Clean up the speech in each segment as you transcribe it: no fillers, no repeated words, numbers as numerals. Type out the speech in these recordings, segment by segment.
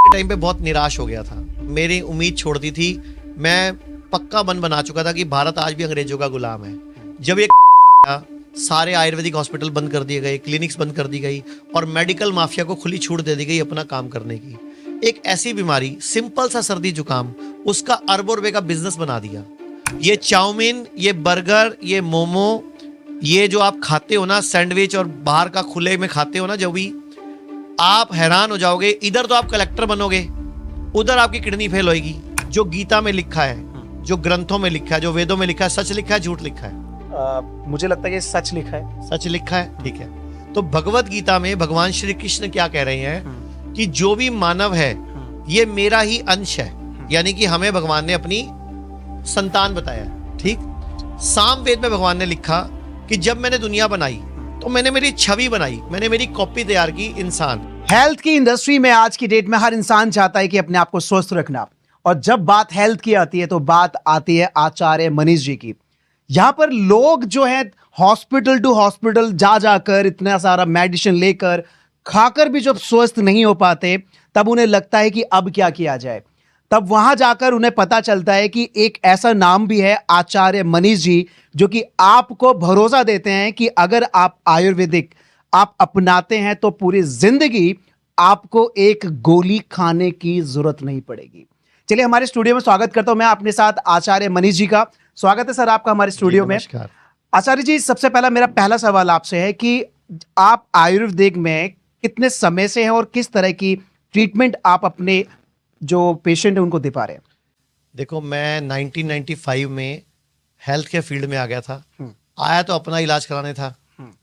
Time पे बहुत निराश हो गया था। मेरी उम्मीद छोड़ दी थी। मैं पक्का मन बना चुका था कि भारत आज भी अंग्रेजों का गुलाम है। जब ये सारे आयुर्वेदिक हॉस्पिटल बंद कर दिए गए, क्लिनिक्स बंद कर दी गई और मेडिकल माफिया को खुली छूट दे दी गई अपना काम करने की। एक ऐसी बीमारी, सिंपल सा सर्दी जुकाम, उसका अरबों रुपए का बिजनेस बना दिया। ये चाउमीन, ये बर्गर, ये मोमो, ये जो आप खाते हो ना सैंडविच और बाहर का खुले में खाते हो ना, जब भी आप हैरान हो जाओगे। इधर तो आप कलेक्टर बनोगे, उधर आपकी किडनी फेल होएगी। जो गीता में लिखा है, जो ग्रंथों में लिखा है, जो वेदों में लिखा है, सच लिखा है झूठ लिखा है? मुझे लगता है कि सच लिखा है। सच लिखा है, ठीक है। तो भगवत गीता में भगवान श्री कृष्ण क्या कह रहे हैं कि जो भी मानव है ये मेरा ही अंश है, यानी कि हमें भगवान ने अपनी संतान बताया, ठीक। सामवेद में भगवान ने लिखा कि जब मैंने दुनिया बनाई तो मैंने मेरी छवि बनाई, मैंने मेरी कॉपी तैयार की, इंसान। हेल्थ की इंडस्ट्री में आज की डेट में हर इंसान चाहता है कि अपने आप को स्वस्थ रखना, और जब बात हेल्थ की आती है तो बात आती है आचार्य मनीष जी की। यहां पर लोग जो है हॉस्पिटल टू हॉस्पिटल जा जाकर इतना सारा मेडिसिन लेकर खाकर भी जब स्वस्थ नहीं हो पाते, तब उन्हें लगता है कि अब क्या किया जाए। तब वहां जाकर उन्हें पता चलता है कि एक ऐसा नाम भी है आचार्य मनीष जी, जो कि आपको भरोसा देते हैं कि अगर आप आयुर्वेदिक आप अपनाते हैं तो पूरी जिंदगी आपको एक गोली खाने की जरूरत नहीं पड़ेगी। चलिए हमारे स्टूडियो में स्वागत करता हूं मैं अपने साथ आचार्य मनीष जी का। स्वागत है सर आपका हमारे स्टूडियो में। आचार्य जी, सबसे पहला मेरा पहला सवाल आपसे है कि आप आयुर्वेदिक में कितने समय से हैं और किस तरह की ट्रीटमेंट आप अपने जो पेशेंट है उनको दे पा रहे हैं? देखो, मैं 1995 में हेल्थ के फील्ड में आ गया था। आया तो अपना इलाज कराने था,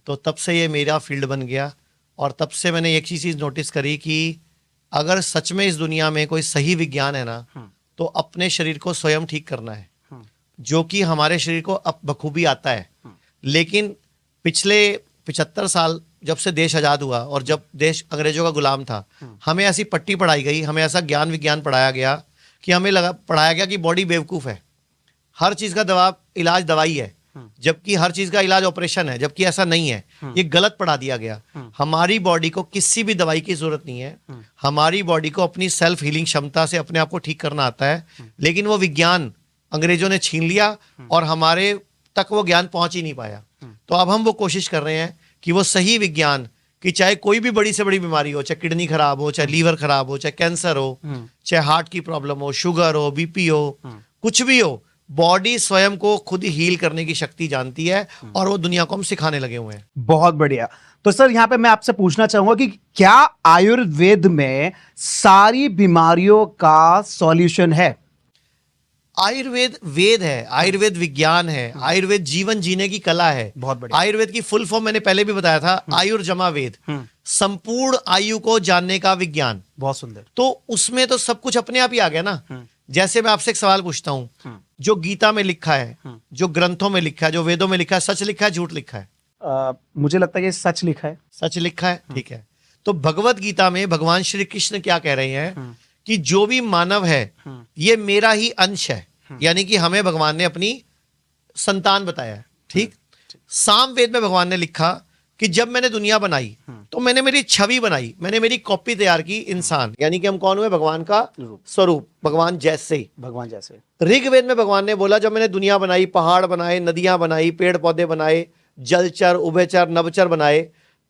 तो तब से ये मेरा फील्ड बन गया। और तब से मैंने एक ही चीज़ नोटिस करी कि अगर सच में इस दुनिया में कोई सही विज्ञान है ना, तो अपने शरीर को स्वयं ठीक करना है, जो कि हमारे शरीर को अब बखूबी आता है। लेकिन पिछले 75 साल जब से देश आज़ाद हुआ और जब देश अंग्रेजों का गुलाम था, हमें ऐसी पट्टी पढ़ाई गई, हमें ऐसा ज्ञान विज्ञान पढ़ाया गया कि हमें पढ़ाया गया कि बॉडी बेवकूफ़ है, हर चीज़ का इलाज दवाई है, जबकि हर चीज़ का इलाज ऑपरेशन है, जबकि ऐसा नहीं है। ये गलत पढ़ा दिया गया। हमारी बॉडी को किसी भी दवाई की जरूरत नहीं है। हमारी बॉडी को अपनी सेल्फ हीलिंग क्षमता से अपने आप को ठीक करना आता है। लेकिन वो विज्ञान अंग्रेजों ने छीन लिया और हमारे तक वो ज्ञान पहुंच ही नहीं पाया। तो अब हम वो कोशिश कर रहे हैं कि वो सही विज्ञान, कि चाहे कोई भी बड़ी से बड़ी बीमारी हो, चाहे किडनी खराब हो, चाहे लीवर खराब हो, चाहे कैंसर हो, चाहे हार्ट की प्रॉब्लम हो, शुगर हो, बीपी हो, कुछ भी हो, बॉडी स्वयं को खुद ही हील करने की शक्ति जानती है और वो दुनिया को हम सिखाने लगे हुए हैं। बहुत बढ़िया। तो सर यहाँ पे मैं आपसे पूछना चाहूंगा कि क्या आयुर्वेद में सारी बीमारियों का सॉल्यूशन है? आयुर्वेद वेद है, आयुर्वेद विज्ञान है, आयुर्वेद जीवन जीने की कला है। बहुत बढ़िया। आयुर्वेद की फुल फॉर्म मैंने पहले भी बताया था, आयुर्जमा वेद, संपूर्ण आयु को जानने का विज्ञान। बहुत सुंदर। तो उसमें तो सब कुछ अपने आप ही आ गया ना। जैसे मैं आपसे एक सवाल पूछता हूँ, जो गीता में लिखा है, जो ग्रंथों में लिखा है, जो वेदों में लिखा है, सच लिखा है झूठ लिखा है? मुझे लगता है कि सच लिखा है। सच लिखा है, ठीक है। तो भगवत गीता में भगवान श्री कृष्ण क्या कह रहे हैं कि जो भी मानव है ये मेरा ही अंश है, यानी कि हमें भगवान ने अपनी संतान बताया, ठीक। सामवेद में भगवान ने लिखा कि जब मैंने दुनिया बनाई तो मैंने मेरी छवि बनाई, मैंने मेरी कॉपी तैयार की, इंसान। यानी कि हम कौन हुए? भगवान का स्वरूप, भगवान जैसे। भगवान जैसे। ऋग्वेद में भगवान ने बोला जब मैंने दुनिया बनाई, पहाड़ बनाए, नदियां बनाई, पेड़ पौधे बनाए, जलचर, उभयचर, नभचर बनाए,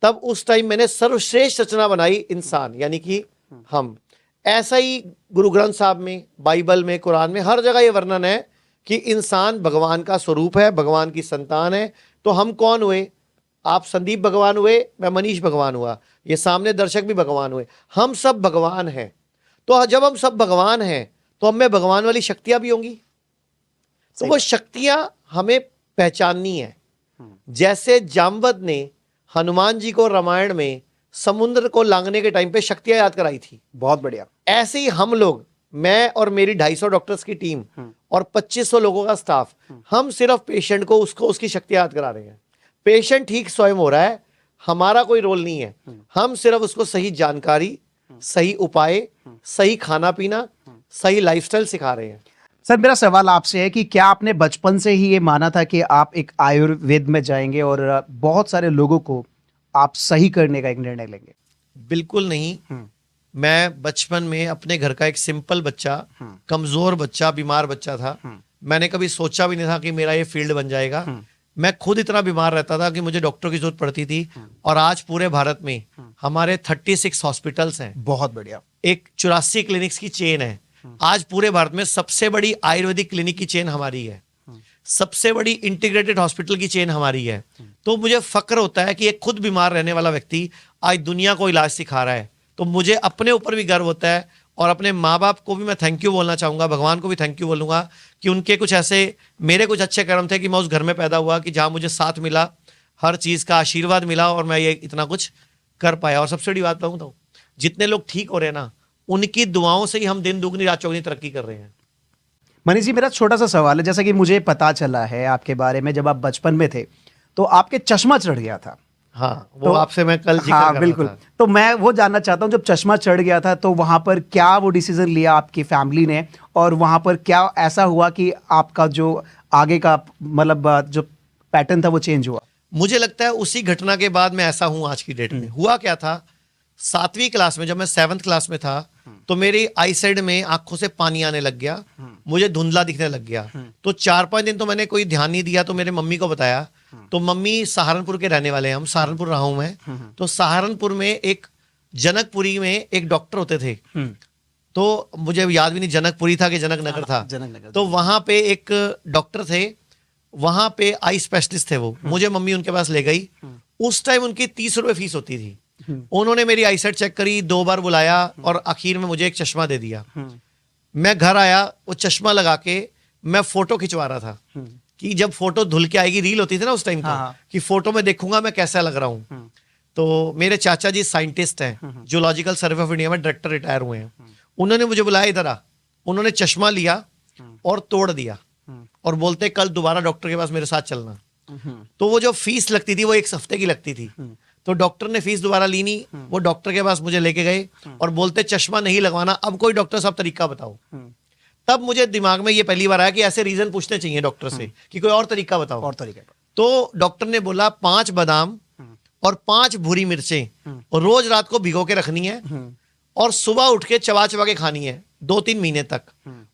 तब उस टाइम मैंने सर्वश्रेष्ठ रचना बनाई, इंसान, यानी कि हम। ऐसा ही गुरु ग्रंथ साहब में, बाइबल में, कुरान में, हर जगह ये वर्णन है कि इंसान भगवान का स्वरूप है, भगवान की संतान है। तो हम कौन हुए? आप संदीप भगवान हुए, मैं मनीष भगवान हुआ, ये सामने दर्शक भी भगवान हुए, हम सब भगवान हैं। तो जब हम सब भगवान हैं तो हमें भगवान वाली शक्तियां भी होंगी। तो वो शक्तियां हमें पहचाननी है। जैसे जामवंत ने हनुमान जी को रामायण में समुद्र को लांघने के टाइम पे शक्तियां याद कराई थी। बहुत बढ़िया। ऐसे ही हम लोग, मैं और मेरी 250 डॉक्टर्स की टीम और 2500 लोगों का स्टाफ, हम सिर्फ पेशेंट को उसकी शक्तियां याद करा रहे हैं। पेशेंट ठीक स्वयं हो रहा है, हमारा कोई रोल नहीं है। हम सिर्फ उसको सही जानकारी, सही उपाय, सही खाना पीना, सही लाइफस्टाइल सिखा रहे हैं। सर मेरा सवाल आपसे है कि क्या आपने बचपन से ही ये माना था कि आप एक आयुर्वेद में जाएंगे और बहुत सारे लोगों को आप सही करने का एक निर्णय लेंगे? बिल्कुल नहीं। मैं बचपन में अपने घर का एक सिंपल बच्चा, कमजोर बच्चा, बीमार बच्चा था। मैंने कभी सोचा भी नहीं था कि मेरा ये फील्ड बन जाएगा। मैं खुद इतना बीमार रहता था कि मुझे डॉक्टर की जरूरत पड़ती थी। और आज पूरे भारत में हमारे 36 हॉस्पिटल्स हैं। बहुत बढ़िया। एक 84 क्लिनिक्स की चेन है। आज पूरे भारत में सबसे बड़ी आयुर्वेदिक क्लिनिक की चेन हमारी है। सबसे बड़ी इंटीग्रेटेड हॉस्पिटल की चेन हमारी है। तो मुझे फक्र होता है कि एक खुद बीमार रहने वाला व्यक्ति आज दुनिया को इलाज सिखा रहा है। तो मुझे अपने ऊपर भी गर्व होता है और अपने माँ बाप को भी मैं थैंक यू बोलना चाहूंगा, भगवान को भी थैंक यू बोलूंगा कि उनके कुछ ऐसे मेरे कुछ अच्छे कर्म थे कि मैं उस घर में पैदा हुआ कि जहाँ मुझे साथ मिला, हर चीज़ का आशीर्वाद मिला और मैं ये इतना कुछ कर पाया। और सबसे बड़ी बात कहूँ तो जितने लोग ठीक हो रहे हैं ना, उनकी दुआओं से ही हम दिन दुगनी रात चौगनी तरक्की कर रहे हैं। मनीष जी, मेरा छोटा सा सवाल है। जैसा कि मुझे पता चला है आपके बारे में, जब आप बचपन में थे तो आपके चश्मा चढ़ गया था। हाँ, वो तो आपसे मैं कल जिक्र कर हाँ रहा बिल्कुल। था। तो मैं वो जानना चाहता हूँ, जब चश्मा चढ़ गया था तो वहां पर क्या वो डिसीजन लिया आपकी फैमिली ने, और वहां पर क्या ऐसा हुआ कि आपका जो आगे का मतलब जो पैटर्न था वो चेंज हुआ? मुझे लगता है उसी घटना के बाद मैं ऐसा हूं आज की डेट में। हुआ क्या था, 7वीं क्लास में जब मैं 7th क्लास में था तो मेरी आई साइड में आंखों से पानी आने लग गया, मुझे धुंधला दिखने लग गया। तो 4-5 दिन तो मैंने कोई ध्यान नहीं दिया। तो मेरे मम्मी को बताया, तो मम्मी सहारनपुर के रहने वाले हैं, हम सहारनपुर रहा हूं मैं। तो सहारनपुर में एक जनकपुरी में एक डॉक्टर होते थे। तो मुझे याद भी नहीं जनकपुरी था कि जनकनगर था। जनकनगर। तो वहां पे एक डॉक्टर थे, वहां पे आई स्पेशलिस्ट थे वो। मुझे मम्मी उनके पास ले गई। उस टाइम उनकी 30 रुपए फीस होती थी। उन्होंने मेरी आई साइट चेक करी, 2 बार बुलाया और आखिर में मुझे एक चश्मा दे दिया। मैं घर आया, वो चश्मा लगा के मैं फोटो खिंचवा रहा था कि जब फोटो धुल के आएगी, रील होती थी ना उस टाइम तो, कि फोटो में देखूंगा मैं कैसा लग रहा हूं। तो मेरे चाचा जी साइंटिस्ट हैं, जूलॉजिकल सर्वे ऑफ इंडिया में डायरेक्टर रिटायर हुए हैं। उन्होंने मुझे बुलाया इधर आ। उन्होंने चश्मा लिया और तोड़ दिया और बोलते कल दोबारा डॉक्टर के पास मेरे साथ चलना। तो वो जो फीस लगती थी वो 1 हफ्ते की लगती थी। तो डॉक्टर ने फीस दोबारा ली नहीं। वो डॉक्टर के पास मुझे लेके गए और बोलते चश्मा नहीं लगवाना, अब कोई डॉक्टर साहब तरीका बताओ। तब मुझे दिमाग में ये पहली बार आया कि ऐसे रीजन पूछने चाहिए डॉक्टर से कि कोई और तरीका बताओ। और तरीका? तो डॉक्टर ने बोला 5 बादाम और 5 भूरी मिर्चें और रोज रात को भिगो के रखनी है और सुबह उठ के चबा चबा के खानी है 2-3 महीने तक।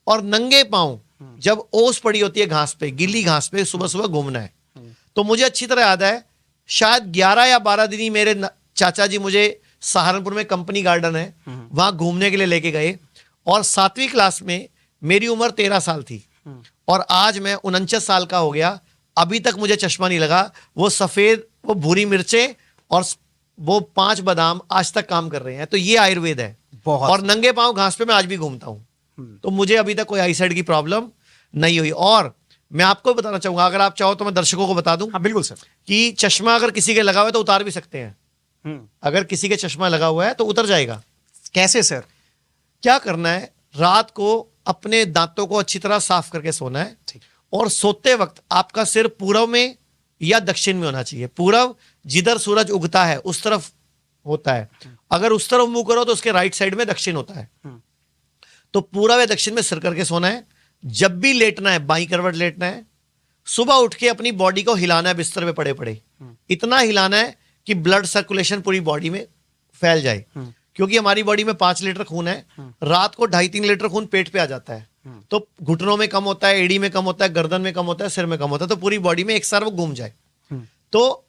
और नंगे पांव जब ओस पड़ी होती है घास पे, गीली घास पे सुबह सुबह घूमना है। तो मुझे अच्छी तरह याद है, शायद 11 या 12 दिन ही मेरे चाचा जी मुझे सहारनपुर में कंपनी गार्डन है वहां घूमने के लिए लेके गए। और 7वीं क्लास में मेरी उम्र 13 साल थी और आज मैं 49 साल का हो गया। अभी तक मुझे चश्मा नहीं लगा। वो सफेद, वो भूरी मिर्चें और वो 5 बादाम आज तक काम कर रहे हैं। तो ये आयुर्वेद है। और नंगे पांव घास पे मैं आज भी घूमता हूं। तो मुझे अभी तक कोई आई साइड की प्रॉब्लम नहीं हुई। और मैं आपको बताना चाहूंगा, अगर आप चाहो तो मैं दर्शकों को बता दूं। हाँ बिल्कुल सर। कि चश्मा अगर किसी के लगा हुआ है तो उतार भी सकते हैं। अगर किसी के चश्मा लगा हुआ है तो उतर जाएगा। कैसे सर? क्या करना है, रात को अपने दांतों को अच्छी तरह साफ करके सोना है और सोते वक्त आपका सिर पूर्व में या दक्षिण में होना चाहिए। पूर्व जिधर सूरज उगता है उस तरफ होता है। अगर उस तरफ मुंह करो तो उसके राइट साइड में दक्षिण होता है। तो पूर्व या दक्षिण में सिर करके सोना है। जब भी लेटना है बाईं करवट लेटना है। सुबह उठ के अपनी बॉडी को हिलाना है, बिस्तर पे पड़े पड़े इतना हिलाना है कि ब्लड सर्कुलेशन पूरी बॉडी में फैल जाए। क्योंकि हमारी बॉडी में 5 लीटर खून है, रात को 2.5-3 लीटर खून पेट पे आ जाता है। तो घुटनों में कम होता है, एड़ी में कम होता है, गर्दन में कम होता है, सिर में कम होता है। तो पूरी बॉडी में एक साथ वो घूम जाए। तो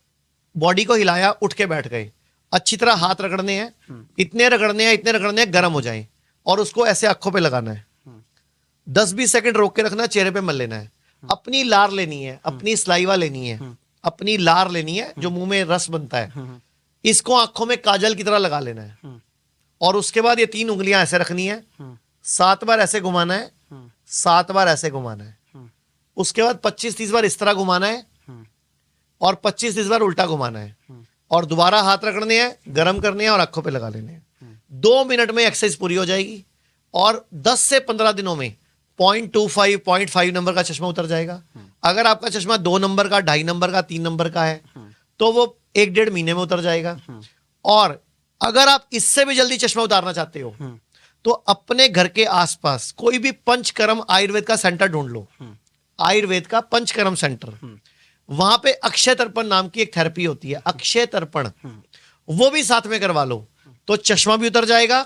बॉडी को हिलाया, उठ के बैठ गए। अच्छी तरह हाथ रगड़ने हैं, इतने रगड़ने हैं गर्म हो जाए और उसको ऐसे आंखों पे लगाना है। 10-20 सेकंड रोक के रखना है, चेहरे पे मल लेना है। अपनी लार लेनी है, अपनी सलाइवा लेनी है, अपनी लार लेनी है जो मुंह में रस बनता है। इसको आंखों में काजल की तरह लगा लेना है और उसके बाद ये 3 उंगलियां ऐसे रखनी है। 7 बार ऐसे घुमाना है, 7 बार ऐसे घुमाना है। उसके बाद 25-30 बार इस तरह घुमाना है और 25-30 बार उल्टा घुमाना है। और दोबारा हाथ रखने हैं, गर्म करने हैं और आंखों पे लगा लेने हैं। 2 मिनट में एक्सरसाइज पूरी हो जाएगी और 10 से 15 दिनों में 0.25, 0.5 नंबर का चश्मा उतर जाएगा। अगर आपका चश्मा 2 नंबर का, 2.5 नंबर का, 3 नंबर का है तो वो 1-1.5 महीने में उतर जाएगा। और अगर आप इससे भी जल्दी चश्मा उतारना चाहते हो तो अपने घर के आसपास कोई भी पंचकर्म आयुर्वेद का सेंटर ढूंढ लो। आयुर्वेद का पंचकर्म सेंटर, वहां पे अक्षय तर्पण नाम की एक थेरेपी होती है, अक्षय तर्पण, वो भी साथ में करवा लो तो चश्मा भी उतर जाएगा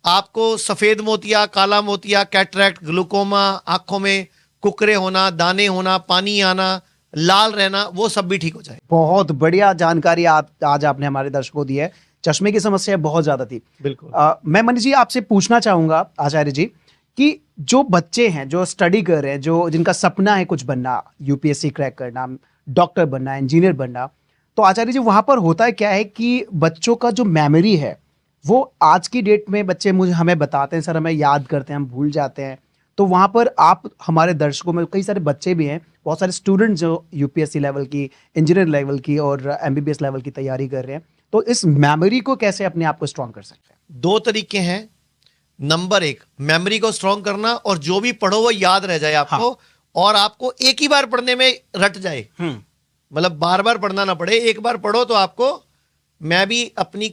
आपको सफेद मोतिया, काला मोतिया, कैटरैक्ट, ग्लूकोमा, आंखों में कुकरे होना, दाने होना, पानी आना, लाल रहना, वो सब भी ठीक हो जाए। बहुत बढ़िया जानकारी आज आपने हमारे दर्शकों को दी है। चश्मे की समस्या बहुत ज्यादा थी। बिल्कुल। मैं मनीष जी आपसे पूछना चाहूंगा आचार्य जी कि जो बच्चे हैं जो स्टडी कर रहे हैं, जो जिनका सपना है कुछ बनना, यूपीएससी क्रैक करना, डॉक्टर बनना, इंजीनियर बनना, तो आचार्य जी वहां पर होता है क्या है कि बच्चों का जो मेमोरी है वो आज की डेट में बच्चे हमें बताते हैं सर हमें याद करते हैं, हम भूल जाते हैं। तो वहां पर आप हमारे दर्शकों में कई सारे बच्चे भी हैं, बहुत सारे स्टूडेंट जो यूपीएससी लेवल की, इंजीनियर लेवल की और एमबीबीएस लेवल की तैयारी कर रहे हैं, तो इस मेमोरी को कैसे अपने आप को स्ट्रॉन्ग कर सकते हैं? दो तरीके हैं। नंबर एक, मेमोरी को स्ट्रॉन्ग करना, और जो भी पढ़ो वो याद रह जाए आपको। हाँ। और आपको एक ही बार पढ़ने में रट जाए, मतलब बार बार पढ़ना ना पड़े, एक बार पढ़ो तो आपको। मैं भी अपनी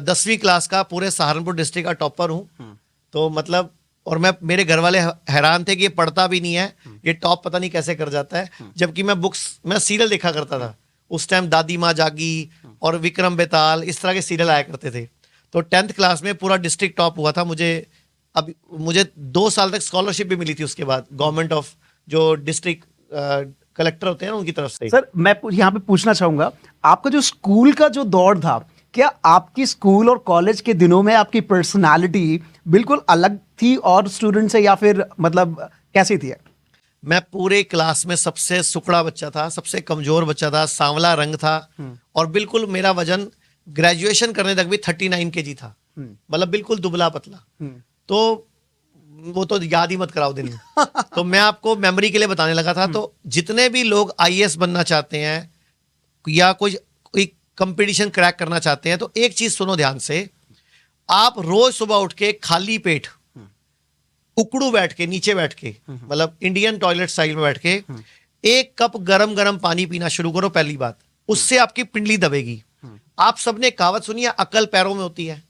10वीं क्लास का पूरे सहारनपुर डिस्ट्रिक्ट का टॉपर हूं, तो मतलब, और मेरे घर वाले हैरान थे कि ये पढ़ता भी नहीं है, ये टॉप पता नहीं कैसे कर जाता है। जबकि मैं सीरियल देखा करता था उस टाइम, दादी माँ जागी और विक्रम बेताल, इस तरह के सीरियल आया करते थे। तो 10th क्लास में पूरा डिस्ट्रिक्ट टॉप हुआ था। मुझे 2 साल तक स्कॉलरशिप भी मिली थी उसके बाद, गवर्नमेंट ऑफ जो डिस्ट्रिक्ट कलेक्टर होते हैं ना, उनकी तरफ से। सर मैं यहाँ पे पूछना चाहूंगा, आपका जो स्कूल का जो दौर था, क्या आपकी स्कूल और कॉलेज के दिनों में आपकी पर्सनालिटी बिल्कुल अलग थी और स्टूडेंट से, या फिर मतलब कैसी थी? मैं पूरे क्लास में सबसे सुकड़ा बच्चा था, सबसे कमजोर बच्चा था, सांवला रंग था, और बिल्कुल मेरा वजन ग्रेजुएशन करने तक भी 39 kg था, मतलब बिल्कुल दुबला पतला। तो वो तो याद ही मत कराओ दिन। तो मैं आपको मेमोरी के लिए बताने लगा था। तो जितने भी लोग आईएएस बनना चाहते हैं या कोई कंपटीशन क्रैक करना चाहते हैं, तो एक चीज सुनो ध्यान से। आप रोज सुबह उठ के खाली पेट, उकड़ू बैठ के, नीचे बैठ के, मतलब इंडियन टॉयलेट स्टाइल में बैठ के 1 कप गरम गरम पानी पीना शुरू करो। पहली बात, उससे आपकी पिंडली दबेगी। आप सबने कहावत सुनी है, अकल पैरों में होती है,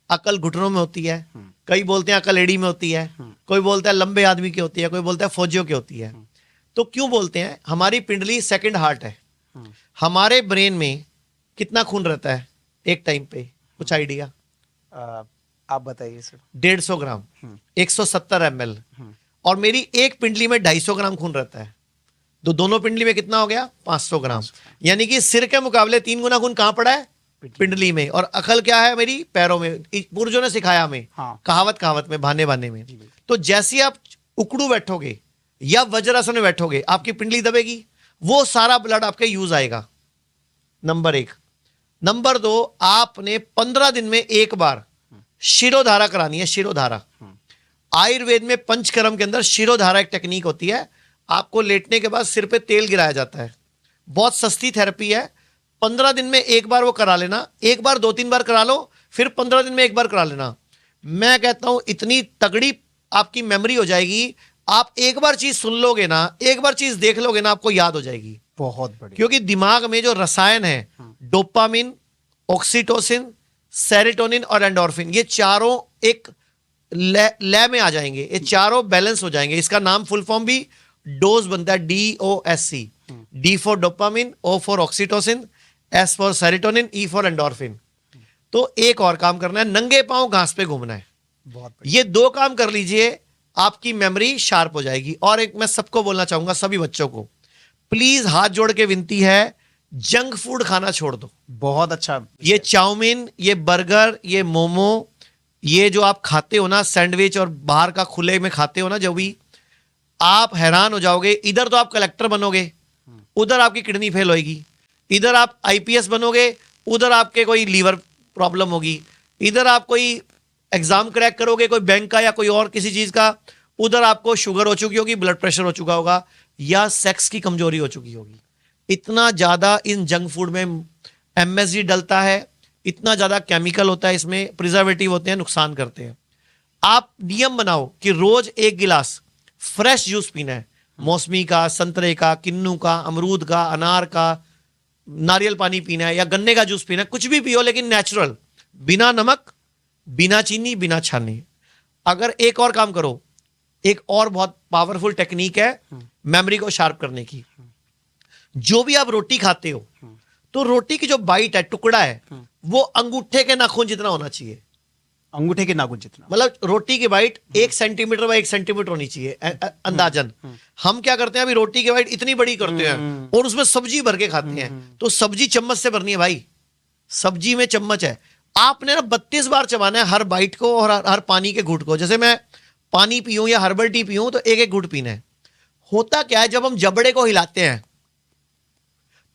अकल घुटनों में होती है, कई बोलते हैं अकल एड़ी में होती है, कोई बोलता है लंबे आदमी की होती है, कोई बोलता है फौजियों की होती है। तो क्यों बोलते हैं? हमारी पिंडली सेकंड हार्ट है। हमारे ब्रेन में कितना खून रहता है एक टाइम पे, कुछ आइडिया? आप बताइए सर। 150 ग्राम, 170 ml। और मेरी एक पिंडली में 250 ग्राम खून रहता है। तो दोनों पिंडली में कितना हो गया? 500 ग्राम। यानी कि सिर के मुकाबले 3 गुना खून कहां पड़ा है? पिंडली में। और अकल क्या है मेरी? पैरों में। पुरजों ने सिखाया हमें। हाँ। कहावत में, बहाने में। तो जैसे आप उकड़ू बैठोगे या वज्रासन में बैठोगे, आपकी पिंडली दबेगी, वो सारा ब्लड आपके यूज आएगा। नंबर 1। नंबर 2, आपने 15 दिन में एक बार शिरोधारा करानी है। शिरोधारा आयुर्वेद में पंचकर्म के अंदर शिरोधारा एक टेक्निक होती है। आपको लेटने के बाद सिर पे तेल गिराया जाता है, बहुत सस्ती थेरेपी है। 15 दिन में एक बार वो करा लेना। एक बार 2-3 बार करा लो, फिर 15 दिन में एक बार करा लेना। मैं कहता हूं इतनी तगड़ी आपकी मेमोरी हो जाएगी। आप एक बार चीज सुन लोगे ना, एक बार चीज देख लोगे ना, आपको याद हो जाएगी। बहुत बढ़िया। क्योंकि दिमाग में जो रसायन है, डोपामिन, ऑक्सीटोसिन, सेरोटोनिन और एंडोर्फिन, ये चारों एक लय में आ जाएंगे, ये चारों बैलेंस हो जाएंगे। इसका नाम फुल फॉर्म भी डोज बनता है, DOSC। D for dopamine, O for oxytocin, S for serotonin, E for endorphin. तो एक और काम करना है, नंगे पांव घास पे घूमना है। बहुत ये 2 काम कर लीजिए, आपकी मेमोरी शार्प हो जाएगी। और एक मैं सबको बोलना चाहूंगा, सभी बच्चों को, प्लीज हाथ जोड़ के विनती है, जंक फूड खाना छोड़ दो। बहुत अच्छा। ये चाउमीन, ये बर्गर, ये मोमो, ये जो आप खाते हो ना, सैंडविच और बाहर का खुले में खाते हो ना, जो भी, आप हैरान हो जाओगे। इधर तो आप कलेक्टर बनोगे, उधर आपकी किडनी फेल होगी। इधर आप IPS बनोगे, उधर आपके कोई लीवर प्रॉब्लम होगी। इधर आप कोई एग्जाम क्रैक करोगे, कोई बैंक का या कोई और किसी चीज का, उधर आपको शुगर हो चुकी होगी, ब्लड प्रेशर हो चुका होगा, या सेक्स की कमजोरी हो चुकी होगी। इतना ज्यादा इन जंक फूड में MSG डलता है, इतना ज्यादा केमिकल होता है इसमें, प्रिजर्वेटिव होते हैं, नुकसान करते हैं। आप नियम बनाओ कि रोज 1 गिलास फ्रेश जूस पीना है, मौसमी का, संतरे का, किन्नू का, अमरूद का, अनार का, नारियल पानी पीना है या गन्ने का जूस पीना है, कुछ भी पियो लेकिन नेचुरल, बिना नमक, बिना चीनी, बिना छाने। अगर एक और काम करो, एक और बहुत पावरफुल टेक्निक है मेमोरी को शार्प करने की। जो भी आप रोटी खाते हो, तो रोटी की जो बाइट है, टुकड़ा है, वो अंगूठे के नाखून जितना होना चाहिए। अंगूठे के नाखून जितना। मतलब रोटी की बाइट 1 सेंटीमीटर बाय 1 सेंटीमीटर होनी चाहिए अंदाजन। हम क्या करते हैं, अभी रोटी की बाइट इतनी बड़ी करते हैं और उसमें सब्जी भर के खाते हैं, तो सब्जी चम्मच से भरनी है भाई, सब्जी में चम्मच है। आपने ना 32 बार चबाना है हर बाइट को और हर पानी के घूंट को। जैसे मैं पानी पीऊं या हर्बल टी पीऊं तो एक एक घूंट पीना है। होता क्या है, जब हम जबड़े को हिलाते हैं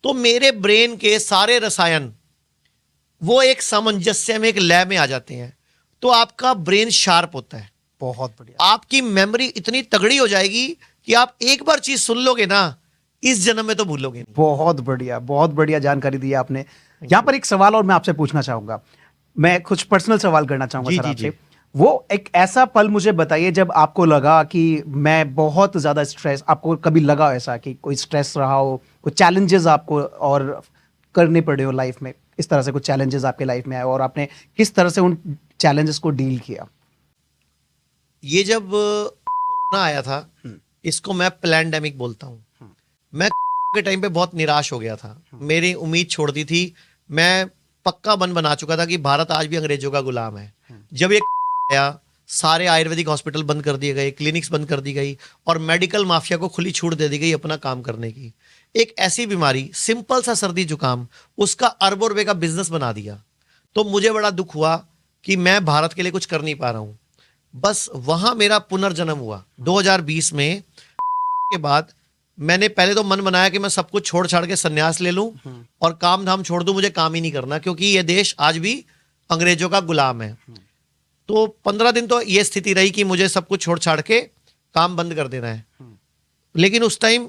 तो मेरे ब्रेन के सारे रसायन वो एक सामंजस्य में, एक लय में आ जाते हैं, तो आपका ब्रेन शार्प होता है। बहुत बढ़िया। आपकी मेमोरी इतनी तगड़ी हो जाएगी कि आप एक बार चीज सुन लोगे ना, इस जन्म में तो भूलोगे नहीं। बहुत बढ़िया जानकारी दी आपने। यहाँ पर एक सवाल और मैं आपसे पूछना चाहूंगा, मैं कुछ पर्सनल सवाल करना चाहूंगा जी, सर जी, आपसे। जी। वो एक ऐसा पल मुझे बताइए जब आपको लगा कि मैं बहुत ज्यादा स्ट्रेस, आपको कभी लगा ऐसा कि कोई स्ट्रेस रहा हो, कोई चैलेंजेस आपको और करने पड़े हो लाइफ में, इस तरह से कुछ चैलेंजेस आपके लाइफ में आए और आपने किस तरह से उन चैलेंजेस को डील किया? ये जब कोरोना आया था, इसको मैं प्लैंडेमिक बोलता हूं। मैं के टाइम पे बहुत निराश हो गया था, मेरी उम्मीद छोड़ दी थी। मैं पक्का मन बना चुका था कि भारत आज भी अंग्रेजों का गुलाम है। जब ये आया, सारे आयुर्वेदिक हॉस्पिटल बंद कर दिए गए, क्लिनिक्स बंद कर दी गई और मेडिकल माफिया को खुली छूट दे दी गई अपना काम करने की। एक ऐसी बीमारी, सिंपल सा सर्दी जुकाम, उसका अरबों रुपए का बिजनेस बना दिया। तो मुझे बड़ा दुख हुआ कि मैं भारत के लिए कुछ कर नहीं पा रहा हूं। बस वहां मेरा पुनर्जन्म हुआ 2020 में। के बाद मैंने पहले तो मन बनाया कि मैं सब कुछ छोड़ छाड़ के सन्यास ले लूं और काम धाम छोड़ दूं, मुझे काम ही नहीं करना, क्योंकि ये देश आज भी अंग्रेजों का गुलाम है। तो 15 दिन तो ये स्थिति रही कि मुझे सब कुछ छोड़ छाड़ के काम बंद कर देना है। लेकिन उस टाइम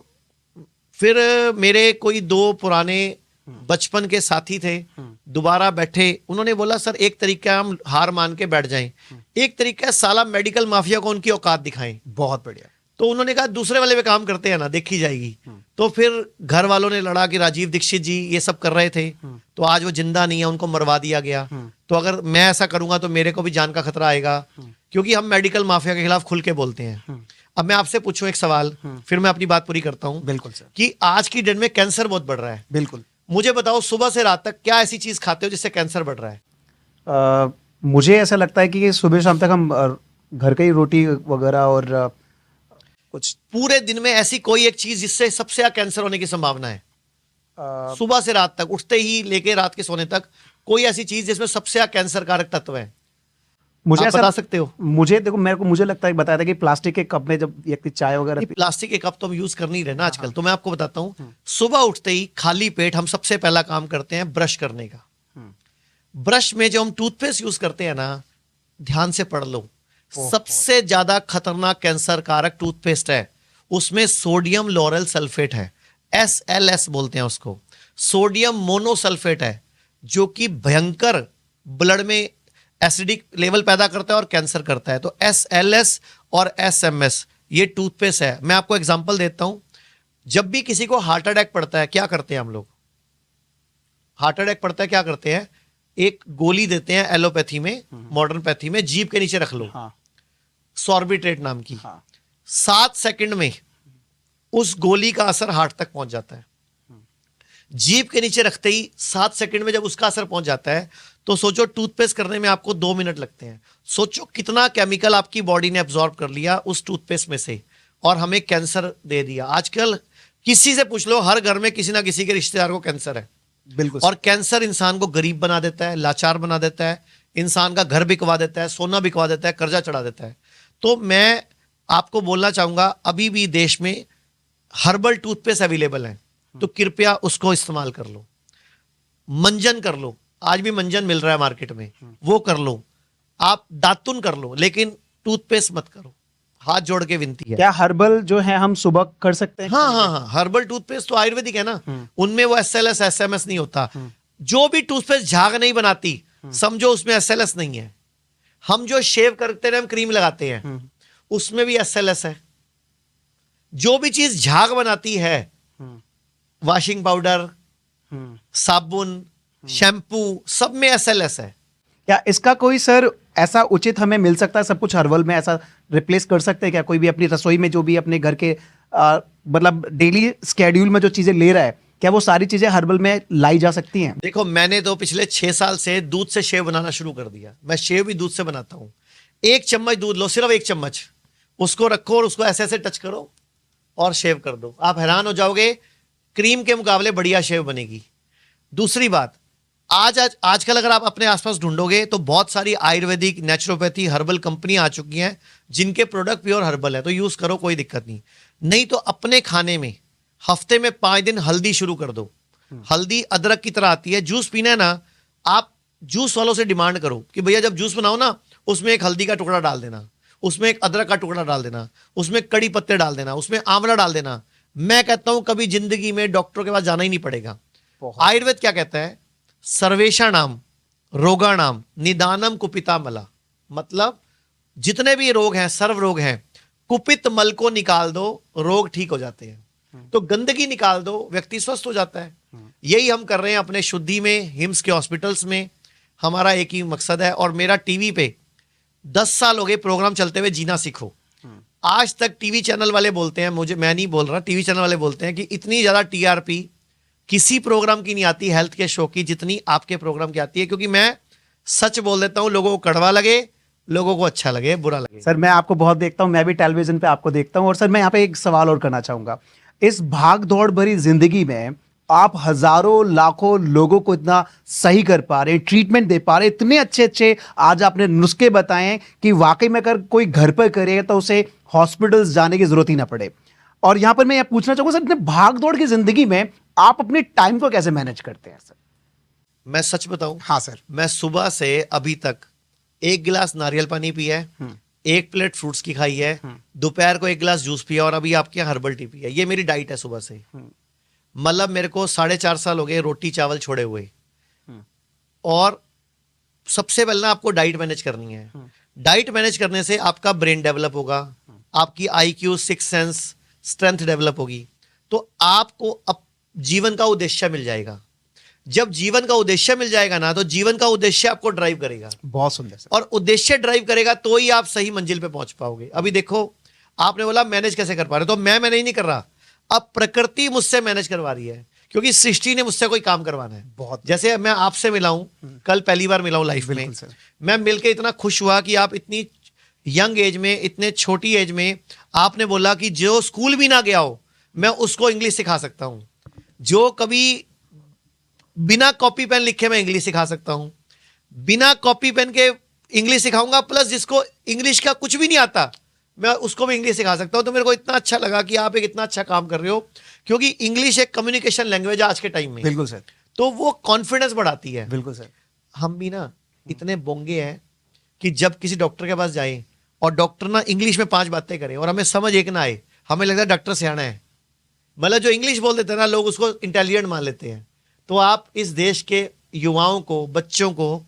फिर मेरे कोई 2 पुराने बचपन के साथी थे, दोबारा बैठे, उन्होंने बोला सर एक तरीका हम हार मान के बैठ जाएं, एक तरीका है साला मेडिकल माफिया को उनकी औकात दिखाएं। बहुत बढ़िया। तो उन्होंने कहा दूसरे वाले पे काम करते हैं ना, देखी जाएगी। तो फिर घर वालों ने लड़ा कि राजीव दीक्षित जी ये सब कर रहे थे, तो आज वो जिंदा नहीं है, उनको मरवा दिया गया। तो अगर मैं ऐसा करूंगा तो मेरे को भी जान का खतरा आएगा, क्योंकि हम मेडिकल माफिया के खिलाफ खुल के बोलते हैं। अब मैं आपसे पूछूं एक सवाल, फिर मैं अपनी बात पूरी करता हूं। बिल्कुल सर। कि आज की डेट में कैंसर बहुत बढ़ रहा है। बिल्कुल। मुझे बताओ सुबह से रात तक क्या ऐसी चीज खाते हो जिससे कैंसर बढ़ रहा है? मुझे ऐसा लगता है कि सुबह शाम तक हम घर का ही रोटी वगैरह और कुछ। पूरे दिन में ऐसी कोई एक चीज जिससे सबसे ज्यादा कैंसर होने की संभावना है? सुबह से रात तक, उठते ही लेके रात के सोने तक, कोई ऐसी चीज जिसमें सबसे ज्यादा कैंसर कारक तत्व है? मुझे आप ऐसा बता सकते हो? मुझे देखो, मुझे लगता है, बताया था कि प्लास्टिक के कप में जब व्यक्ति चाय वगैरह प्लास्टिक के कप तो हम यूज कर नहीं रहे ना आजकल। तो मैं आपको बताता हूं, सुबह उठते ही खाली पेट हम सबसे पहला काम करते हैं ब्रश करने का। ब्रश में जो हम टूथपेस्ट यूज करते हैं ना, ध्यान से पढ़ लो, सबसे ज्यादा खतरनाक कैंसर कारक टूथपेस्ट है, उसमें सोडियम लॉरेल सल्फेट है, SLS बोलते हैं उसको। सोडियम मोनोसल्फेट है, जो कि भयंकर ब्लड में एसिडिक लेवल पैदा करता है और कैंसर करता है। तो SLS और SMS ये टूथपेस्ट है। मैं आपको एग्जांपल देता हूं, जब भी किसी को हार्ट अटैक पड़ता है, क्या करते हैं हम लोग? हार्ट अटैक पड़ता है, क्या करते हैं? एक गोली देते हैं एलोपैथी में, मॉडर्न पैथी में, जीभ के नीचे रख लो, सॉर्बिट्रेट नाम की। 7 सेकंड में उस गोली का असर हार्ट तक पहुंच जाता है। जीभ के नीचे रखते ही 7 सेकंड में जब उसका असर पहुंच जाता है, तो सोचो टूथपेस्ट करने में आपको 2 मिनट लगते हैं। सोचो कितना केमिकल आपकी बॉडी ने एब्जॉर्ब कर लिया उस टूथपेस्ट में से और हमें कैंसर दे दिया। आजकल किसी से पूछ लो, हर घर में किसी ना किसी के रिश्तेदार को कैंसर है। बिल्कुल। और कैंसर इंसान को गरीब बना देता है, लाचार बना देता है, इंसान का घर बिकवा देता है, सोना बिकवा देता है, कर्जा चढ़ा देता है। तो मैं आपको बोलना चाहूंगा, अभी भी देश में हर्बल टूथपेस्ट अवेलेबल है, तो कृपया उसको इस्तेमाल कर लो। मंजन कर लो, आज भी मंजन मिल रहा है मार्केट में, वो कर लो। आप दातुन कर लो, लेकिन टूथपेस्ट मत करो। हाथ जोड़ के विनती है। क्या हर्बल जो है हम सुबह कर सकते हैं? हाँ, हर्बल टूथपेस्ट तो आयुर्वेदिक है ना, उनमें वो SLS SMS नहीं होता। जो भी टूथपेस्ट झाग नहीं बनाती, समझो उसमें SLS नहीं है। हम जो शेव करते हैं, हम क्रीम लगाते हैं, उसमें भी SLS है। जो भी चीज झाग बनाती है, वॉशिंग पाउडर, साबुन, शैम्पू, सब में SLS है। क्या इसका कोई सर ऐसा उचित हमें मिल सकता है? सब कुछ हर्बल में ऐसा रिप्लेस कर सकते हैं क्या? कोई भी अपनी रसोई में जो भी अपने घर के मतलब डेली स्केड्यूल में जो चीजें ले रहा है, क्या वो सारी चीजें हर्बल में लाई जा सकती हैं? देखो, मैंने तो पिछले 6 साल से दूध से शेव बनाना शुरू कर दिया। मैं शेव भी दूध से बनाता हूं। 1 चम्मच दूध लो, सिर्फ 1 चम्मच, उसको रखो और उसको ऐसे ऐसे टच करो और शेव कर दो। आप हैरान हो जाओगे, क्रीम के मुकाबले बढ़िया शेव बनेगी। दूसरी बात, आजकल अगर आप अपने आसपास ढूंढोगे तो बहुत सारी आयुर्वेदिक, नेचुरोपैथी, हर्बल कंपनी आ चुकी हैं जिनके प्रोडक्ट प्योर हर्बल है, तो यूज करो, कोई दिक्कत नहीं। नहीं तो अपने खाने में हफ्ते में 5 दिन हल्दी शुरू कर दो। हल्दी अदरक की तरह आती है, जूस पीना है ना, आप जूस वालों से डिमांड करो कि भैया जब जूस बनाओ ना, उसमें एक हल्दी का टुकड़ा डाल देना, उसमें एक अदरक का टुकड़ा डाल देना, उसमें कड़ी पत्ते डाल देना, उसमें आंवला डाल देना। मैं कहता हूं कभी जिंदगी में डॉक्टरों के पास जाना ही नहीं पड़ेगा। आयुर्वेद क्या कहता है? सर्वेषाणाम रोगाणाम निदानम कुपिता मला। मतलब जितने भी रोग हैं, सर्व रोग हैं, कुपित मल को निकाल दो, रोग ठीक हो जाते हैं। तो गंदगी निकाल दो, व्यक्ति स्वस्थ हो जाता है। यही हम कर रहे हैं अपने शुद्धि में, हिम्स के हॉस्पिटल्स में। हमारा एक ही मकसद है। और मेरा टीवी पे 10 साल हो गए प्रोग्राम चलते हुए, जीना सीखो। आज तक टीवी चैनल वाले बोलते हैं, मुझे, मैं नहीं बोल रहा, टीवी चैनल वाले बोलते हैं कि इतनी ज्यादा टीआरपी किसी प्रोग्राम की नहीं आती हेल्थ के शो की जितनी आपके प्रोग्राम की आती है। क्योंकि मैं सच बोल देता हूं, लोगों को कड़वा लगे, लोगों को अच्छा लगे, बुरा लगे। सर मैं आपको बहुत देखता हूं, मैं भी टेलीविजन पे आपको देखता हूं। और सर मैं यहाँ पे एक सवाल और करना चाहूंगा। इस भाग दौड़ भरी जिंदगी में आप हजारों लाखों लोगों को इतना सही कर पा रहे हैं, ट्रीटमेंट दे पा रहे हैं, इतने अच्छे अच्छे आज आपने नुस्खे बताए कि वाकई में अगर कोई घर पर करे तो उसे हॉस्पिटल्स जाने की जरूरत ही ना पड़े। और यहां पर मैं यह पूछना चाहूंगा सर, इतने भाग दौड़ की जिंदगी में आप अपने टाइम को कैसे मैनेज करते हैं सर? मैं सच बताऊं, हाँ सर। मैं सुबह से अभी तक 1 गिलास नारियल पानी पिया है, 1 प्लेट फ्रूट्स की खाई है, दोपहर को 1 गिलास जूस पिया और अभी आपके यहाँ हर्बल टी पिया। ये मेरी डाइट है सुबह से। मतलब मेरे को 4.5 साल हो गए रोटी चावल छोड़े हुए। और सबसे पहले ना आपको डाइट मैनेज करनी है। डाइट मैनेज करने से आपका ब्रेन डेवलप होगा, आपकी IQ, six sense, strength develop होगी। तो आपको अब जीवन का उद्देश्य मिल जाएगा। जब जीवन का उद्देश्य मिल जाएगा ना, तो जीवन का उद्देश्य आपको ड्राइव करेगा। बहुत सुंदर सर। और उद्देश्य ड्राइव करेगा तो ही आप सही मंजिल पे पहुंच पाओगे। अभी देखो, आपने बोला मैनेज कैसे कर पा रहे, तो मैं मैनेज नहीं कर रहा, अब प्रकृति मुझसे मैनेज करवा रही है। क्योंकि सृष्टि ने मुझसे कोई काम करवाना है। बहुत। जैसे मैं आपसे मिला हूं, कल पहली बार मिला हूं लाइफ में, मैं मिलके इतना खुश हुआ कि आप इतनी यंग एज में, इतने छोटी एज में आपने बोला कि जो स्कूल भी ना गया हो मैं उसको इंग्लिश सिखा सकता हूं, जो कभी बिना कॉपी पेन लिखे मैं इंग्लिश सिखा सकता हूं, बिना कॉपी पेन के इंग्लिश सिखाऊंगा, प्लस जिसको इंग्लिश का कुछ भी नहीं आता मैं उसको भी इंग्लिश सिखा सकता हूं। तो मेरे को इतना अच्छा लगा कि आप एक इतना अच्छा काम कर रहे हो, क्योंकि इंग्लिश एक कम्युनिकेशन लैंग्वेज है आज के टाइम में। बिल्कुल सर। तो वो कॉन्फिडेंस बढ़ाती है। बिल्कुल सर। हम भी ना इतने बोंगे हैं कि जब किसी डॉक्टर के पास जाएं और डॉक्टर ना इंग्लिश में 5 बातें करें और हमें समझ एक ना आए, हमें लगता है डॉक्टर सियाना है। मतलब जो इंग्लिश बोल देते हैं ना लोग, उसको इंटेलिजेंट मान लेते हैं। तो आप इस देश के युवाओं को, बच्चों को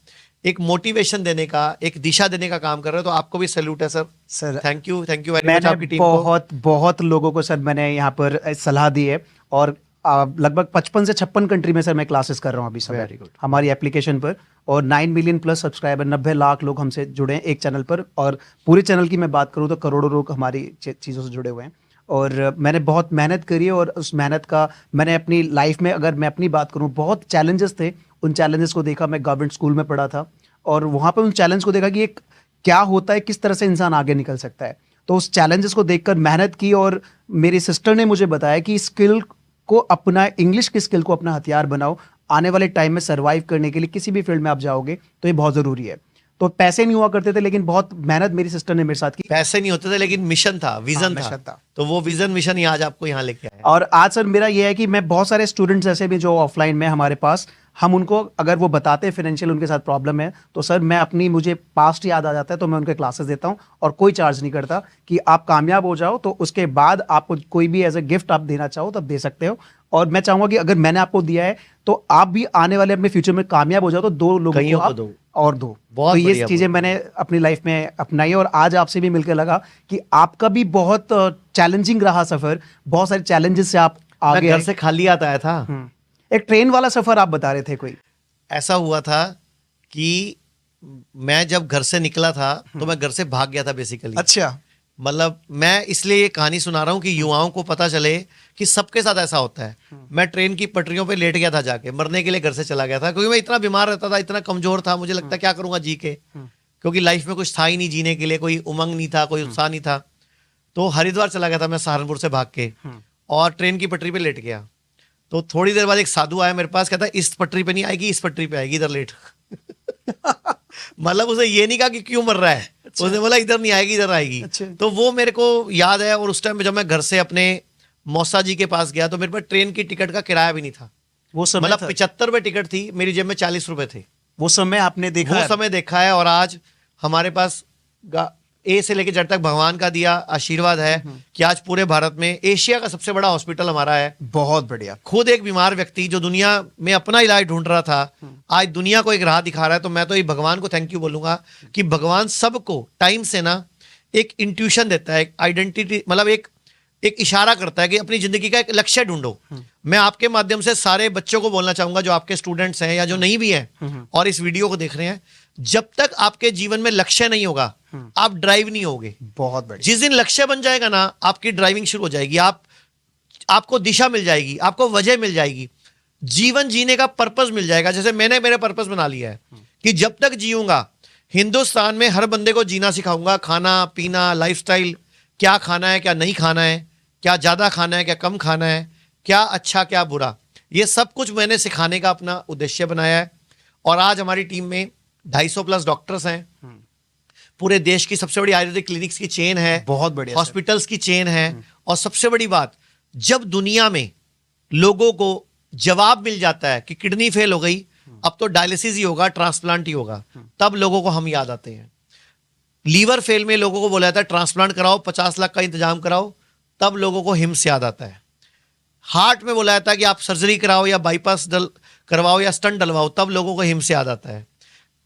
एक मोटिवेशन देने का, एक दिशा देने का काम कर रहे हो, तो आपको भी सैल्यूट है sir. Sir thank you very much आपकी टीम को। बहुत लोगों को सर मैंने यहाँ पर सलाह दी है और लगभग 55 से 56 कंट्री में सर मैं क्लासेस कर रहा हूँ अभी समय हमारी एप्लीकेशन पर। और 9 मिलियन प्लस सब्सक्राइबर, 90 लाख लोग हमसे जुड़े हैं एक चैनल पर। और पूरे चैनल की मैं बात करूँ तो करोड़ों लोग हमारी चीज़ों से जुड़े हुए हैं। और मैंने बहुत मेहनत करी है और उस मेहनत का मैंने अपनी लाइफ में, अगर मैं अपनी बात करूं, बहुत चैलेंजेस थे। उन चैलेंजेस को देखा। मैं गवर्नमेंट स्कूल में पढ़ा था और वहाँ पर उन चैलेंज को देखा कि एक क्या होता है, किस तरह से इंसान आगे निकल सकता है। तो उस चैलेंजेस को देखकर मेहनत की और मेरी सिस्टर ने मुझे बताया कि स्किल को अपना, इंग्लिश की स्किल को अपना हथियार बनाओ। आने वाले टाइम में सर्वाइव करने के लिए किसी भी फील्ड में आप जाओगे तो ये बहुत ज़रूरी है। तो पैसे नहीं हुआ करते थे, लेकिन बहुत मेहनत मेरी सिस्टर ने मेरे साथ की। पैसे नहीं होते थे लेकिन मिशन था, विजन था। तो वो विजन मिशन ही आज आपको यहाँ लेके आया। और आज सर मेरा ये है कि मैं बहुत सारे स्टूडेंट्स ऐसे भी जो ऑफलाइन में हमारे पास, हम उनको अगर वो बताते हैं फाइनेंशियल उनके साथ प्रॉब्लम है, तो सर मैं अपनी, मुझे पास्ट याद आ जाता है तो मैं उनके क्लासेस देता हूँ और कोई चार्ज नहीं करता कि आप कामयाब हो जाओ तो उसके बाद आपको कोई भी एज ए गिफ्ट आप देना चाहो तब दे सकते हो। और मैं चाहूंगा कि अगर मैंने आपको दिया है तो आप भी आने वाले अपने फ्यूचर में कामयाब हो जाओ तो 2 लोगों को आप दो और दो। तो ये चीजें मैंने अपनी लाइफ में अपनाई और आज आपसे भी मिलकर लगा कि आपका भी बहुत चैलेंजिंग रहा सफर, बहुत सारे चैलेंजेस से आप आगे। घर से खाली आता आया था। एक ट्रेन वाला सफर आप बता रहे थे कोई। ऐसा हुआ था कि मैं जब घर से निकला था तो मैं घर से भाग गया था बेसिकली। अच्छा। मतलब मैं इसलिए ये कहानी सुना रहा हूँ कि युवाओं को पता चले कि सबके साथ ऐसा होता है। मैं ट्रेन की पटरियों पे लेट गया था, जाके मरने के लिए घर से चला गया था, क्योंकि मैं इतना बीमार रहता था, इतना कमजोर था, मुझे लगता क्या करूंगा जी के, क्योंकि लाइफ में कुछ था ही नहीं जीने के लिए, कोई उमंग नहीं था, कोई उत्साह नहीं था। तो हरिद्वार चला गया था मैं सहारनपुर से भाग के, और ट्रेन की पटरी पे लेट गया। तो थोड़ी देर बाद एक साधु आया मेरे पास, कहता इस पटरी पे नहीं आएगी, इस पटरी पे आएगी, इधर लेट। मतलब उसे ये नहीं कहा कि क्यों मर रहा है, उसने बोला इधर नहीं आएगी, इधर आएगी। तो वो मेरे को याद है। और उस टाइम जब मैं घर से अपने मौसा जी के पास गया तो मेरे पास ट्रेन की टिकट का किराया भी नहीं था। वो समय मतलब था। 75 रुपए टिकट थी, मेरी जेब में 40 रुपए थे। वो समय आपने देखा वो है? समय देखा है। और आज हमारे पास ए से लेके जेड तक भगवान का दिया आशीर्वाद है कि आज पूरे भारत में एशिया का सबसे बड़ा हॉस्पिटल हमारा है। बहुत बढ़िया। खुद एक बीमार व्यक्ति जो दुनिया में अपना इलाज ढूंढ रहा था, आज दुनिया को एक राह दिखा रहा है। तो मैं तो ये भगवान को थैंक यू बोलूंगा कि भगवान सबको टाइम से ना एक इंट्यूशन देता है, एक आइडेंटिटी, मतलब एक इशारा करता है कि अपनी जिंदगी का एक लक्ष्य ढूंढो। मैं आपके माध्यम से सारे बच्चों को बोलना चाहूंगा, जो आपके स्टूडेंट्स हैं या जो नहीं भी हैं और इस वीडियो को देख रहे हैं, जब तक आपके जीवन में लक्ष्य नहीं होगा आप ड्राइव नहीं होगे। बहुत बढ़िया। जिस दिन लक्ष्य बन जाएगा ना, आपकी ड्राइविंग शुरू हो जाएगी, आपको दिशा मिल जाएगी, आपको वजह मिल जाएगी, जीवन जीने का पर्पस मिल जाएगा। जैसे मैंने मेरा पर्पस बना लिया है कि जब तक जीऊंगा हिंदुस्तान में हर बंदे को जीना सिखाऊंगा, खाना पीना, लाइफस्टाइल, क्या खाना है क्या नहीं खाना है, क्या ज्यादा खाना है क्या कम खाना है, क्या अच्छा क्या बुरा, ये सब कुछ मैंने सिखाने का अपना उद्देश्य बनाया है। और आज हमारी टीम में 250 प्लस डॉक्टर्स हैं। पूरे देश की सबसे बड़ी आयुर्वेदिक क्लिनिक्स की चेन है, बहुत बढ़िया। हॉस्पिटल्स की चेन है। और सबसे बड़ी बात, जब दुनिया में लोगों को जवाब मिल जाता है कि किडनी फेल हो गई, अब तो डायलिसिस ही होगा, ट्रांसप्लांट ही होगा, तब लोगों को हम याद आते हैं। लीवर फेल में लोगों को बोला जाता है ट्रांसप्लांट कराओ, 50 लाख का इंतजाम कराओ, तब लोगों को हिम्स याद आता है। हार्ट में बोला जाता है कि आप सर्जरी कराओ या बाईपास करवाओ या स्टंट डलवाओ, तब लोगों को हिम्स याद आता है।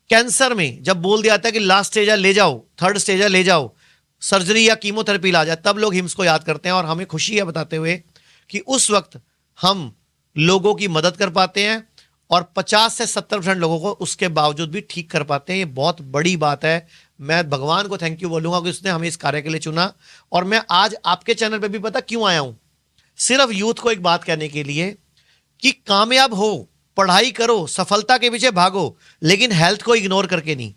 कैंसर में जब बोल दिया जाता है कि लास्ट स्टेज है ले जाओ, थर्ड स्टेज है ले जाओ, सर्जरी या कीमोथेरेपी ला जाए, तब लोग हिम्स को याद करते हैं। और हमें खुशी है बताते हुए कि उस वक्त हम लोगों की मदद कर पाते हैं और 50 से 70% लोगों को उसके बावजूद भी ठीक कर पाते हैं। ये बहुत बड़ी बात है। मैं भगवान को थैंक यू बोलूंगा कि उसने हमें इस कार्य के लिए चुना। और मैं आज आपके चैनल पे भी पता क्यों आया हूं, सिर्फ यूथ को एक बात कहने के लिए कि कामयाब हो, पढ़ाई करो, सफलता के पीछे भागो, लेकिन हेल्थ को इग्नोर करके नहीं।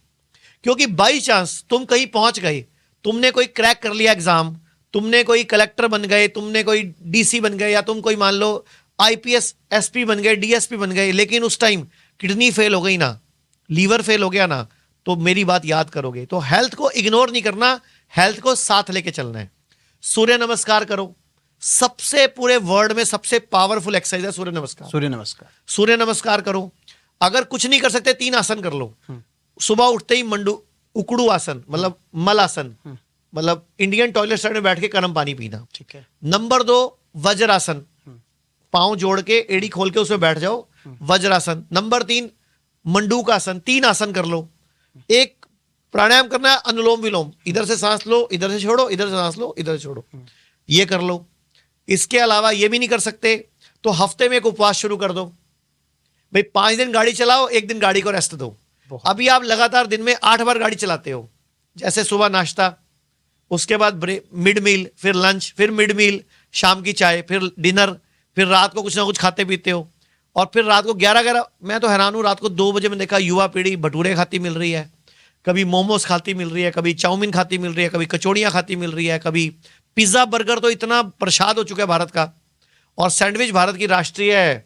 क्योंकि बाई चांस तुम कहीं पहुंच गए, तुमने कोई क्रैक कर लिया एग्जाम, तुमने कोई कलेक्टर बन गए, तुमने कोई डीसी बन गए, या तुम कोई मान लो आईपीएस एसपी बन गए, डीएसपी बन गए, लेकिन उस टाइम किडनी फेल हो गई ना, लीवर फेल हो गया ना, तो मेरी बात याद करोगे। तो हेल्थ को इग्नोर नहीं करना, हेल्थ को साथ लेके चलना है। सूर्य नमस्कार करो, सबसे पूरे वर्ल्ड में सबसे पावरफुल एक्सरसाइज है सूर्य नमस्कार। सूर्य नमस्कार। सूर्य नमस्कार करो। अगर कुछ नहीं कर सकते 3 आसन कर लो। सुबह उठते ही उकड़ू आसन, मतलब मल आसन, मतलब इंडियन टॉयलेट साइड में बैठ के गर्म पानी पीना। ठीक है। नंबर 2 वज्रासन, पांव जोड़ के एड़ी खोल के उसमें बैठ जाओ, वज्रासन। नंबर 3 मंडूक आसन। 3 आसन कर लो। एक प्राणायाम करना है, अनुलोम विलोम, इधर से सांस लो, इधर से छोड़ो, इधर से सांस लो, इधर से छोड़ो, ये कर लो। इसके अलावा ये भी नहीं कर सकते तो हफ्ते में एक उपवास शुरू कर दो भाई। 5 दिन गाड़ी चलाओ, 1 दिन गाड़ी को रेस्ट दो। अभी आप लगातार दिन में 8 बार गाड़ी चलाते हो, जैसे सुबह नाश्ता, उसके बाद मिड मील, फिर लंच, फिर मिड मील, शाम की चाय, फिर डिनर, फिर रात को कुछ ना कुछ खाते पीते हो, और फिर रात को 11 मैं तो हैरान हूं, रात को 2 बजे में देखा युवा पीढ़ी भटूरे खाती मिल रही है, कभी मोमोज खाती मिल रही है, कभी चाउमीन खाती मिल रही है, कभी कचौड़ियां खाती मिल रही है, कभी पिज्जा बर्गर। तो इतना प्रसाद हो चुका है भारत का। और सैंडविच भारत की राष्ट्रीय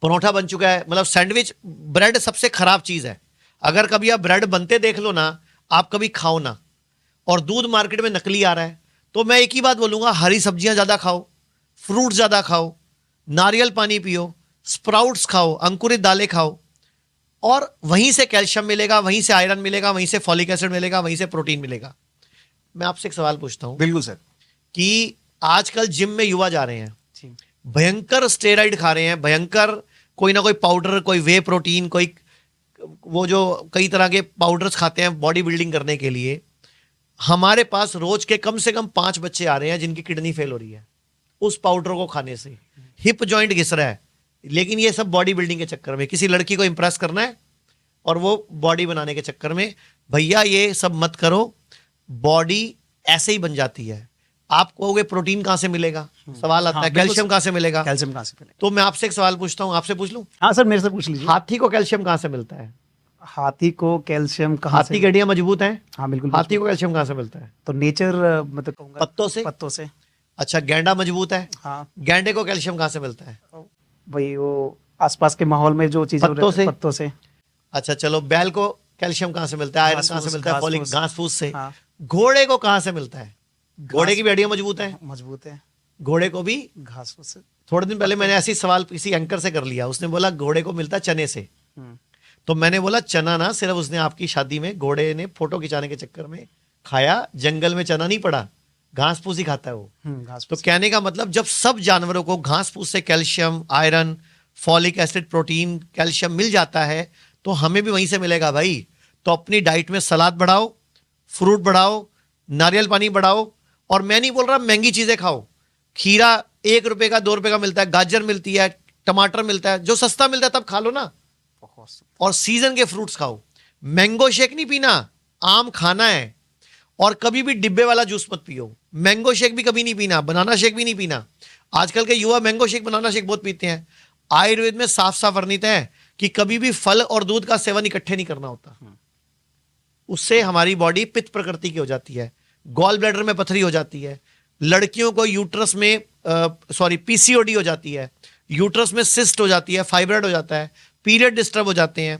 परोठा बन चुका है। मतलब सैंडविच, ब्रेड सबसे खराब चीज है। अगर कभी आप ब्रेड बनते देख लो ना, आप कभी खाओ ना। और दूध मार्केट में नकली आ रहा है। तो मैं एक ही बात बोलूंगा, हरी सब्जियां ज्यादा खाओ, फ्रूट ज्यादा खाओ, नारियल पानी पियो, स्प्राउट्स खाओ, अंकुरित दालें खाओ, और वहीं से कैल्शियम मिलेगा, वहीं से आयरन मिलेगा, वहीं से फॉलिक एसिड मिलेगा, वहीं से प्रोटीन मिलेगा। मैं आपसे एक सवाल पूछता हूं। बिल्कुल सर। कि आजकल जिम में युवा जा रहे हैं, भयंकर स्टेरॉइड खा रहे हैं, भयंकर कोई ना कोई पाउडर, कोई वे प्रोटीन, कोई वो जो कई तरह के पाउडर्स खाते हैं बॉडी बिल्डिंग करने के लिए। हमारे पास रोज के कम से कम 5 बच्चे आ रहे हैं जिनकी किडनी फेल हो रही है उस पाउडर को खाने से। हिप जॉइंट घिस रहा है, लेकिन ये सब बॉडी बिल्डिंग के चक्कर में, किसी लड़की को इंप्रेस करना है और वो बॉडी बनाने के चक्कर में। भैया ये सब मत करो। बॉडी ऐसे ही बन जाती है। आप कहोगे प्रोटीन कहाँ से मिलेगा, सवाल आता हाँ, है बिल्कुल कैल्शियम कहाँ से मिलेगा। कैल्शियम कहाँ से मिलेगा? तो मैं आपसे एक सवाल पूछता हूँ, आपसे पूछ लूं, हाँ सर, मेरे से पूछ लीजिए। हाथी को कैल्शियम कहाँ से मिलता है? हाथी को कैल्शियम कहाँ से? हाथी की हड्डियां मजबूत हैं, हाँ बिल्कुल। हाथी को कैल्शियम कहाँ से मिलता है? तो नेचर मतलब कहूँगा पत्तों से। पत्तों से। अच्छा, गैंडा मजबूत है, हाँ गैंडे को कैल्शियम कहाँ से मिलता है? वही वो आसपास के माहौल में जो चीजें पत्तों से। पत्तों से। अच्छा चलो, बैल को कैल्शियम कहाँ से मिलता है, आयरन कहाँ से घास-फूस, मिलता है, फॉलिक घास-फूस। घास फूस से। हाँ। घोड़े को कहाँ से मिलता है? घोड़े की भी हड्डियां मजबूत है, मजबूत है। घोड़े को भी। घास फूस से। थोड़े दिन पहले मैंने ऐसी सवाल किसी एंकर से कर लिया, उसने बोला घोड़े को मिलता है चने से। तो मैंने बोला चना ना, सिर्फ उसने आपकी शादी में घोड़े ने फोटो खिंचाने के चक्कर में खाया, जंगल में चना नहीं पड़ा, घास फूस ही खाता है वो। घास तो फूस। कहने का मतलब जब सब जानवरों को घास फूस से calcium, iron, folic acid, protein, calcium मिल जाता है, तो हमें भी वहीं से मिलेगा भाई। तो अपनी डाइट में सलाद बढ़ाओ, फ्रूट बढ़ाओ, नारियल पानी बढ़ाओ। और मैं नहीं बोल रहा महंगी चीजें खाओ, खीरा 1 रुपए का 2 रुपए का मिलता है, गाजर मिलती है, टमाटर मिलता है, जो सस्ता मिलता है तब खा लो ना। और सीजन के फ्रूट्स खाओ। मैंगो शेक नहीं पीना, आम खाना है। और कभी भी डिब्बे वाला जूस मत पियो, मैंगो शेक भी कभी नहीं पीना, बनाना शेक भी नहीं पीना। आजकल के युवा मैंगो शेक, बनाना शेक बहुत पीते हैं। आयुर्वेद में साफ साफ वर्णित है कि कभी भी फल और दूध का सेवन इकट्ठे नहीं करना होता, उससे हमारी बॉडी पित्त प्रकृति की हो जाती है, गॉल ब्लैडर में पथरी हो जाती है, लड़कियों को यूट्रस में पीसीओडी हो जाती है, यूट्रस में सिस्ट हो जाती है, फाइब्रॉइड हो जाता है, पीरियड डिस्टर्ब हो जाते हैं,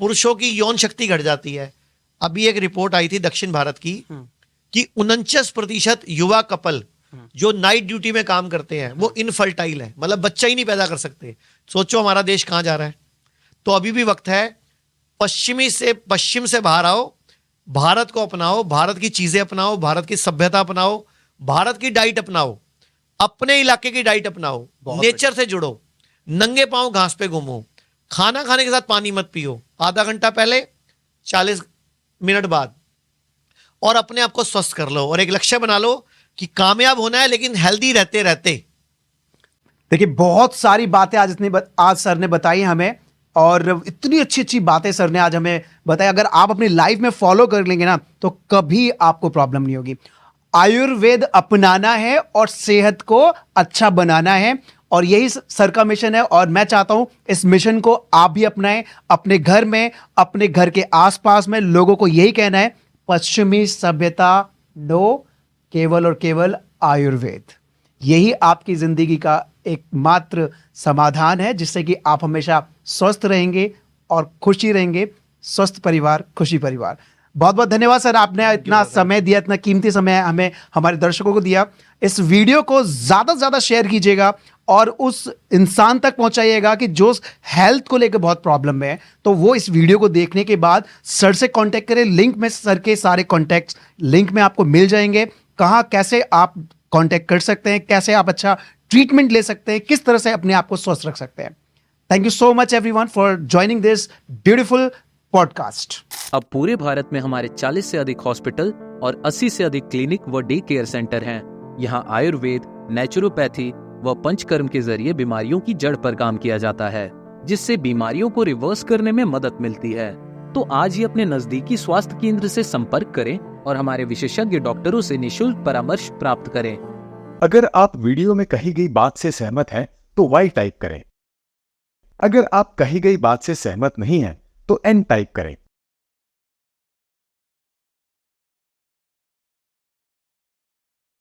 पुरुषों की यौन शक्ति घट जाती है। अभी एक रिपोर्ट आई थी दक्षिण भारत की कि 49% युवा कपल जो नाइट ड्यूटी में काम करते हैं वो इनफर्टाइल है, मतलब बच्चा ही नहीं पैदा कर सकते। सोचो हमारा देश कहां जा रहा है। तो अभी भी वक्त है, पश्चिम से बाहर आओ, भारत को अपनाओ, भारत की चीजें अपनाओ, भारत की सभ्यता अपनाओ, भारत की डाइट अपनाओ, अपने इलाके की डाइट अपनाओ, नेचर से जुड़ो, नंगे पांव घास पे घूमो, खाना खाने के साथ पानी मत पियो, आधा घंटा पहले 40 मिनट बाद, और अपने आप को स्वस्थ कर लो। और एक लक्ष्य बना लो कि कामयाब होना है लेकिन हेल्दी रहते रहते। देखिए बहुत सारी बातें आज सर ने बताई हमें, और इतनी अच्छी अच्छी बातें सर ने आज हमें बताई। अगर आप अपनी लाइफ में फॉलो कर लेंगे ना तो कभी आपको प्रॉब्लम नहीं होगी। आयुर्वेद अपनाना है और सेहत को अच्छा बनाना है, और यही सर का मिशन है। और मैं चाहता हूं इस मिशन को आप भी अपनाएं, अपने घर में, अपने घर के आसपास में लोगों को यही कहना है, पश्चिमी सभ्यता नो, केवल और केवल आयुर्वेद। यही आपकी जिंदगी का एकमात्र समाधान है, जिससे कि आप हमेशा स्वस्थ रहेंगे और खुशी रहेंगे। स्वस्थ परिवार, खुशी परिवार। बहुत बहुत धन्यवाद सर, आपने इतना समय दिया, इतना कीमती समय हमें, हमारे दर्शकों को दिया। इस वीडियो को ज्यादा से ज्यादा शेयर कीजिएगा और उस इंसान तक पहुंचाइएगा कि जो हेल्थ को लेकर बहुत प्रॉब्लम में है, तो वो इस वीडियो को देखने के बाद सर से कांटेक्ट करें। लिंक में सर के सारे कॉन्टैक्ट्स लिंक में आपको मिल जाएंगे, कहां कैसे आप कांटेक्ट कर सकते हैं, कैसे आप अच्छा ट्रीटमेंट ले सकते हैं, किस तरह से अपने आप को स्वस्थ रख सकते हैं। Thank you so much everyone for joining this beautiful podcast. अब पूरे भारत में हमारे 40 से अधिक हॉस्पिटल और 80 से अधिक क्लिनिक व डे केयर सेंटर हैं। यहाँ आयुर्वेद, नेचुरोपैथी व पंचकर्म के जरिए बीमारियों की जड़ पर काम किया जाता है, जिससे बीमारियों को रिवर्स करने में मदद मिलती है। तो आज ही अपने नजदीकी स्वास्थ्य केंद्र से संपर्क करें और हमारे विशेषज्ञ डॉक्टरों से निःशुल्क परामर्श प्राप्त करें। अगर आप वीडियो में कही गई बात से सहमत हैं तो वाई टाइप करें। अगर आप कही गई बात से सहमत नहीं हैं तो एन टाइप करें।